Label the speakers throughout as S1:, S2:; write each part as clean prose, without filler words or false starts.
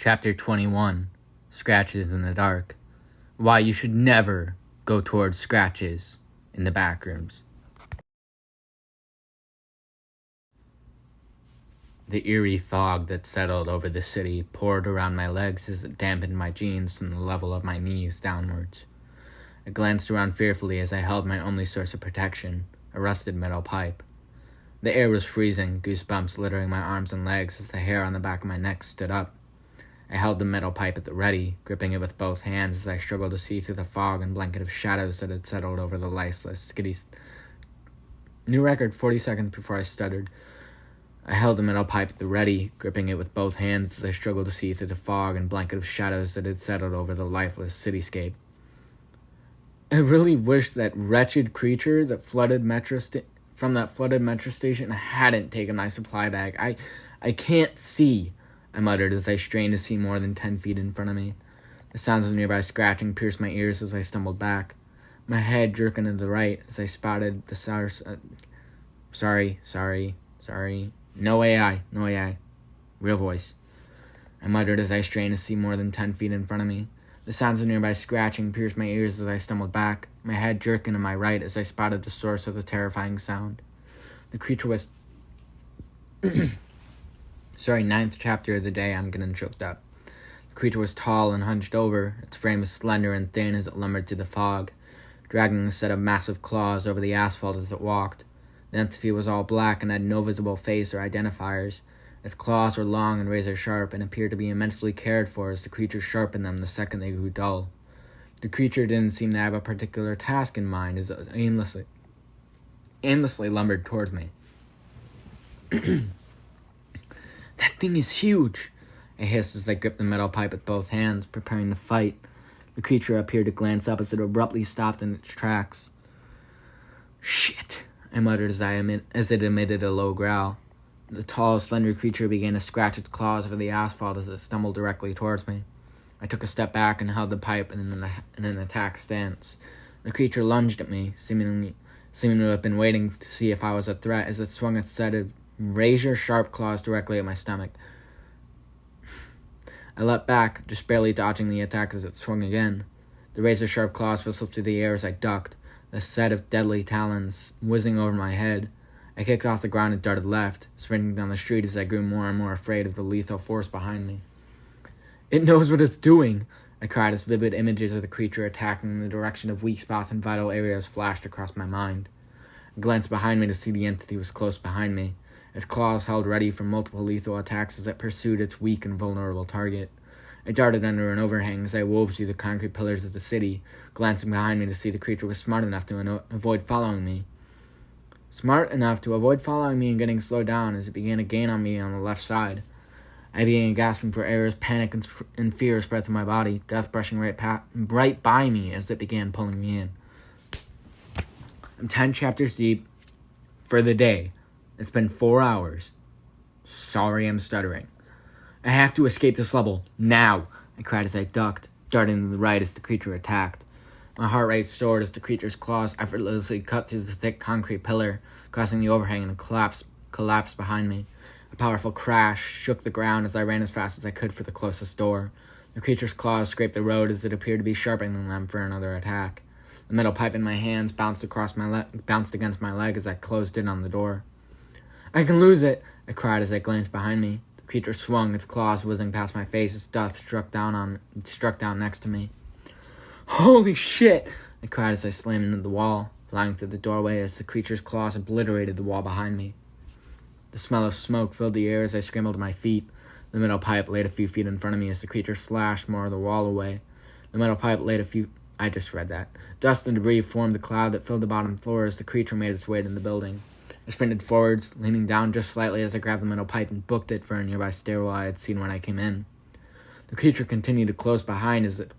S1: Chapter 21, Scratches in the Dark. Why you should never go towards scratches in the backrooms. The eerie fog that settled over the city poured around my legs as it dampened my jeans from the level of my knees downwards. I glanced around fearfully as I held my only source of protection, a rusted metal pipe. The air was freezing, goosebumps littering my arms and legs as the hair on the back of my neck stood up. I held the metal pipe at the ready, gripping it with both hands as I struggled to see through the fog and blanket of shadows that had settled over the lifeless, skitty... New record, 40 seconds before I stuttered. I held the metal pipe at the ready, gripping it with both hands as I struggled to see through the fog and blanket of shadows that had settled over the lifeless cityscape. I really wished that wretched creature that flooded from that flooded metro station hadn't taken my supply bag. I can't see, I muttered as I strained to see more than 10 feet in front of me. The sounds of nearby scratching pierced my ears as I stumbled back, my head jerking to the right as I spotted the source. Sorry. No AI. Real voice. I muttered as I strained to see more than 10 feet in front of me. The sounds of nearby scratching pierced my ears as I stumbled back, my head jerking to my right as I spotted the source of the terrifying sound. The creature was... Ninth chapter of the day, I'm getting choked up. The creature was tall and hunched over, its frame was slender and thin as it lumbered through the fog, dragging a set of massive claws over the asphalt as it walked. The entity was all black and had no visible face or identifiers. Its claws were long and razor-sharp and appeared to be immensely cared for as the creature sharpened them the second they grew dull. The creature didn't seem to have a particular task in mind as it aimlessly lumbered towards me. That thing is huge, I hissed as I gripped the metal pipe with both hands, preparing to fight. The creature appeared to glance up as it abruptly stopped in its tracks. Shit, I muttered as it emitted a low growl. The tall, slender creature began to scratch its claws over the asphalt as it stumbled directly towards me. I took a step back and held the pipe in an attack stance. The creature lunged at me, seeming to have been waiting to see if I was a threat as it swung its set of razor-sharp claws directly at my stomach. I leapt back, just barely dodging the attack as it swung again. The razor-sharp claws whistled through the air as I ducked, the set of deadly talons whizzing over my head. I kicked off the ground and darted left, sprinting down the street as I grew more and more afraid of the lethal force behind me. It knows what it's doing, I cried as vivid images of the creature attacking in the direction of weak spots and vital areas flashed across my mind. I glanced behind me to see the entity was close behind me, its claws held ready for multiple lethal attacks as it pursued its weak and vulnerable target. I darted under an overhang as I wove through the concrete pillars of the city, glancing behind me to see the creature was smart enough to avoid following me. Smart enough to avoid following me and getting slowed down as it began to gain on me on the left side. I began gasping for air as panic and fear spread through my body, death brushing right by me as it began pulling me in. I'm 10 chapters deep for the day. It's been 4 hours. Sorry I'm stuttering. I have to escape this level, now, I cried as I ducked, darting to the right as the creature attacked. My heart rate soared as the creature's claws effortlessly cut through the thick concrete pillar, crossing the overhang and collapsed behind me. A powerful crash shook the ground as I ran as fast as I could for the closest door. The creature's claws scraped the road as it appeared to be sharpening them for another attack. The metal pipe in my hands bounced against my leg as I closed in on the door. I can lose it, I cried as I glanced behind me. The creature swung, its claws whizzing past my face as dust struck down next to me. Holy shit! I cried as I slammed into the wall, flying through the doorway as the creature's claws obliterated the wall behind me. The smell of smoke filled the air as I scrambled to my feet. The metal pipe laid a few feet in front of me as the creature slashed more of the wall away. I just read that. Dust and debris formed the cloud that filled the bottom floor as the creature made its way into the building. I sprinted forwards, leaning down just slightly as I grabbed the metal pipe and booked it for a nearby stairwell I had seen when I came in. The creature continued close behind as its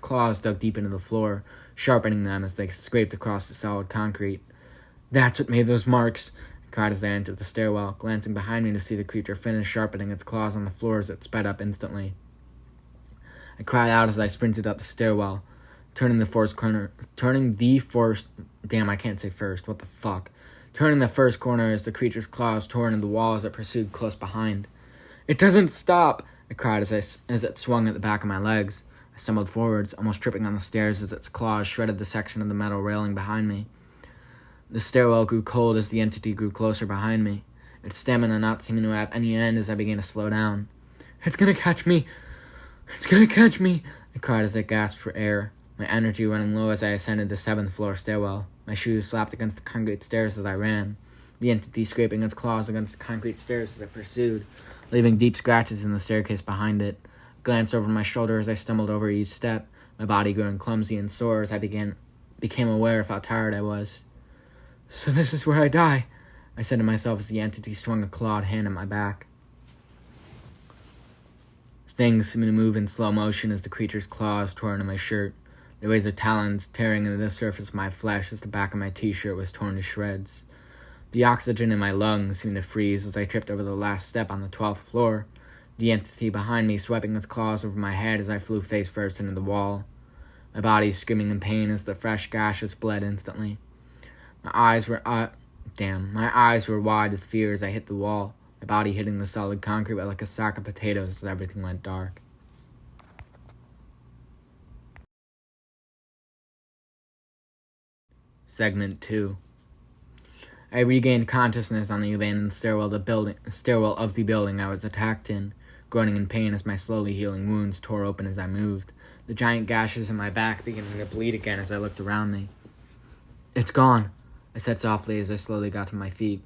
S1: claws dug deep into the floor, sharpening them as they scraped across the solid concrete. That's what made those marks, I cried as I entered the stairwell, glancing behind me to see the creature finish sharpening its claws on the floor as it sped up instantly. I cried out as I sprinted up the stairwell, turning the first corner as the creature's claws tore into the wall as it pursued close behind. It doesn't stop, I cried as it swung at the back of my legs. I stumbled forwards, almost tripping on the stairs as its claws shredded the section of the metal railing behind me. The stairwell grew cold as the entity grew closer behind me, its stamina not seeming to have any end as I began to slow down. It's gonna catch me! It's gonna catch me! I cried as I gasped for air, my energy running low as I ascended the 7th floor stairwell. My shoes slapped against the concrete stairs as I ran, the entity scraping its claws against the concrete stairs as I pursued, leaving deep scratches in the staircase behind it. I glanced over my shoulder as I stumbled over each step, my body growing clumsy and sore as I became aware of how tired I was. So this is where I die, I said to myself as the entity swung a clawed hand at my back. Things seemed to move in slow motion as the creature's claws tore into my shirt, the razor talons tearing into the surface of my flesh as the back of my t-shirt was torn to shreds. The oxygen in my lungs seemed to freeze as I tripped over the last step on the 12th floor, the entity behind me swiping its claws over my head as I flew face first into the wall, my body screaming in pain as the fresh gashes bled instantly. My eyes were wide with fear as I hit the wall, my body hitting the solid concrete like a sack of potatoes as everything went dark. Segment 2. I regained consciousness on the abandoned stairwell of the building I was attacked in, groaning in pain as my slowly healing wounds tore open as I moved, the giant gashes in my back beginning to bleed again as I looked around me. It's gone, I said softly as I slowly got to my feet.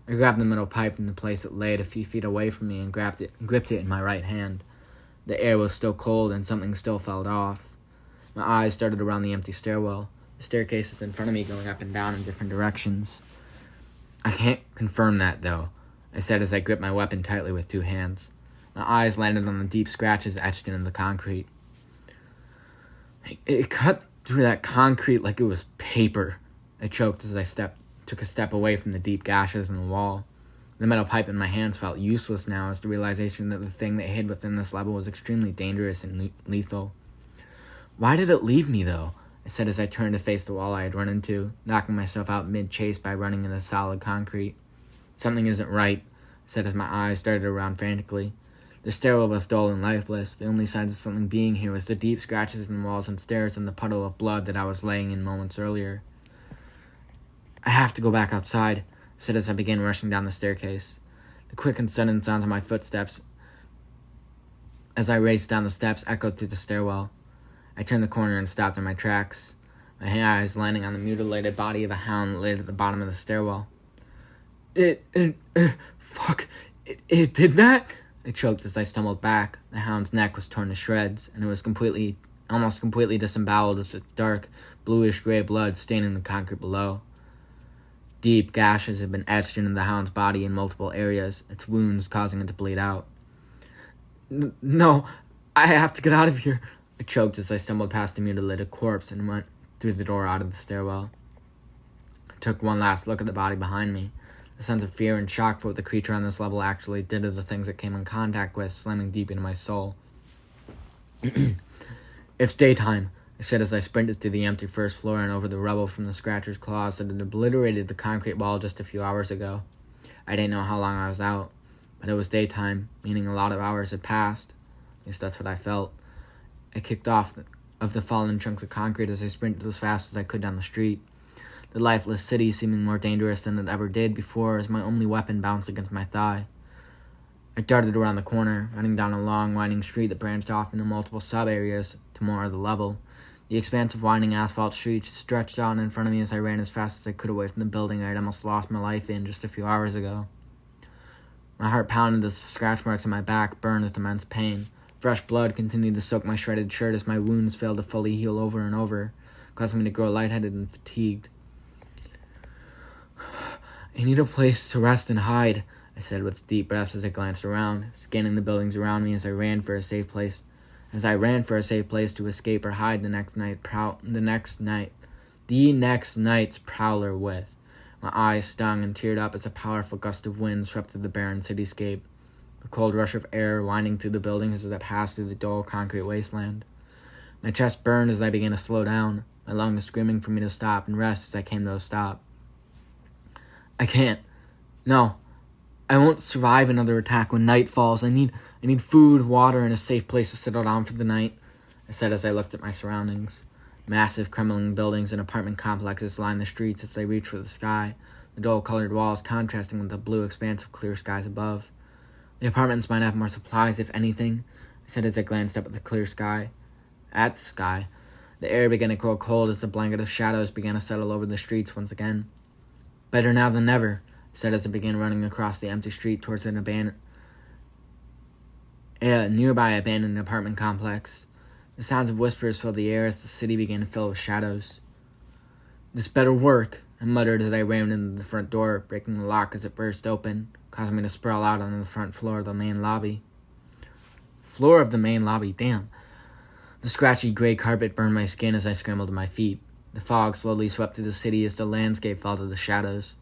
S1: I grabbed the metal pipe from the place it lay a few feet away from me and gripped it in my right hand. The air was still cold and something still felt off. My eyes darted around the empty stairwell, the staircases in front of me going up and down in different directions. I can't confirm that, though, I said as I gripped my weapon tightly with 2 hands. My eyes landed on the deep scratches etched into the concrete. It cut through that concrete like it was paper, I choked as I took a step away from the deep gashes in the wall. The metal pipe in my hands felt useless now as the realization that the thing that hid within this level was extremely dangerous and lethal. Why did it leave me, though? I said as I turned to face the wall I had run into, knocking myself out mid-chase by running into solid concrete. Something isn't right, I said as my eyes darted around frantically. The stairwell was dull and lifeless. The only signs of something being here was the deep scratches in the walls and stairs and the puddle of blood that I was laying in moments earlier. I have to go back outside, I said as I began rushing down the staircase. The quick and sudden sounds of my footsteps as I raced down the steps echoed through the stairwell. I turned the corner and stopped in my tracks, my eyes landing on the mutilated body of a hound that laid at the bottom of the stairwell. It did that? I choked as I stumbled back. The hound's neck was torn to shreds, and it was almost completely disemboweled with its dark, bluish-gray blood staining the concrete below. Deep gashes had been etched into the hound's body in multiple areas, its wounds causing it to bleed out. No, I have to get out of here, I choked as I stumbled past the mutilated corpse and went through the door out of the stairwell. I took one last look at the body behind me. The sense of fear and shock for what the creature on this level actually did to the things it came in contact with slamming deep into my soul. It's daytime, I said as I sprinted through the empty first floor and over the rubble from the scratcher's claws that had obliterated the concrete wall just a few hours ago. I didn't know how long I was out, but it was daytime, meaning a lot of hours had passed. At least that's what I felt. I kicked off of the fallen chunks of concrete as I sprinted as fast as I could down the street. The lifeless city seeming more dangerous than it ever did before as my only weapon bounced against my thigh. I darted around the corner, running down a long, winding street that branched off into multiple sub-areas to more of the level. The expanse of winding asphalt streets stretched out in front of me as I ran as fast as I could away from the building I had almost lost my life in just a few hours ago. My heart pounded as the scratch marks on my back burned with immense pain. Fresh blood continued to soak my shredded shirt as my wounds failed to fully heal over and over, causing me to grow lightheaded and fatigued. I need a place to rest and hide, I said with deep breaths as I glanced around, scanning the buildings around me as I ran for a safe place to escape or hide the next night's prowler with. My eyes stung and teared up as a powerful gust of wind swept through the barren cityscape, the cold rush of air winding through the buildings as I passed through the dull concrete wasteland. My chest burned as I began to slow down, my lungs screaming for me to stop and rest as I came to a stop. I can't. No, I won't survive another attack when night falls. I need food, water, and a safe place to settle down for the night, I said as I looked at my surroundings. Massive crumbling buildings and apartment complexes line the streets as they reach for the sky, the dull-colored walls contrasting with the blue expanse of clear skies above. The apartments might have more supplies, if anything, I said as I glanced up at the clear sky. At the sky, the air began to grow cold as the blanket of shadows began to settle over the streets once again. Better now than never, I said as I began running across the empty street towards a nearby abandoned apartment complex. The sounds of whispers filled the air as the city began to fill with shadows. This better work, I muttered as I rammed into the front door, breaking the lock as it burst open, causing me to sprawl out on the front floor of the main lobby. Floor of the main lobby, damn. The scratchy gray carpet burned my skin as I scrambled to my feet. The fog slowly swept through the city as the landscape fell to the shadows.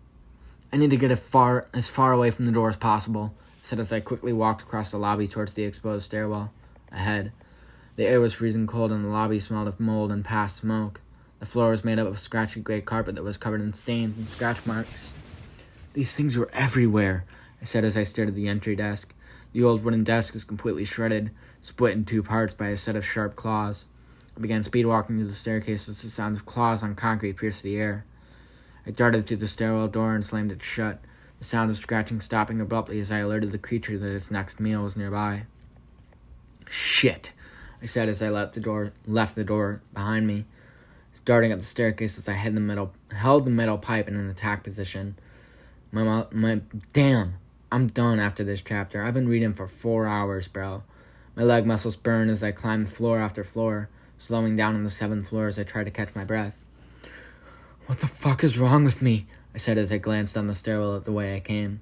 S1: I need to get as far away from the door as possible, I said as I quickly walked across the lobby towards the exposed stairwell. Ahead, the air was freezing cold and the lobby smelled of mold and past smoke. The floor was made up of scratchy gray carpet that was covered in stains and scratch marks. These things were everywhere, I said as I stared at the entry desk. The old wooden desk was completely shredded, split in two parts by a set of sharp claws. I began speed-walking through the staircase as the sound of claws on concrete pierced the air. I darted through the stairwell door and slammed it shut, the sound of scratching stopping abruptly as I alerted the creature that its next meal was nearby. Shit, I said as I left the door behind me, darting up the staircase as I held the metal pipe in an attack position. Damn, I'm done after this chapter. I've been reading for 4 hours, bro. My leg muscles burned as I climbed floor after floor, slowing down on the 7th floor as I tried to catch my breath. What the fuck is wrong with me? I said as I glanced down the stairwell at the way I came.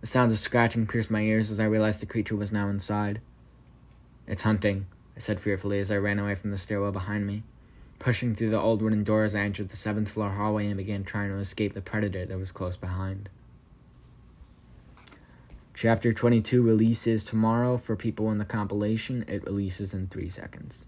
S1: The sounds of scratching pierced my ears as I realized the creature was now inside. It's hunting, I said fearfully as I ran away from the stairwell behind me, pushing through the old wooden door as I entered the 7th floor hallway and began trying to escape the predator that was close behind. Chapter 22 releases tomorrow for people in the compilation. It releases in 3 seconds.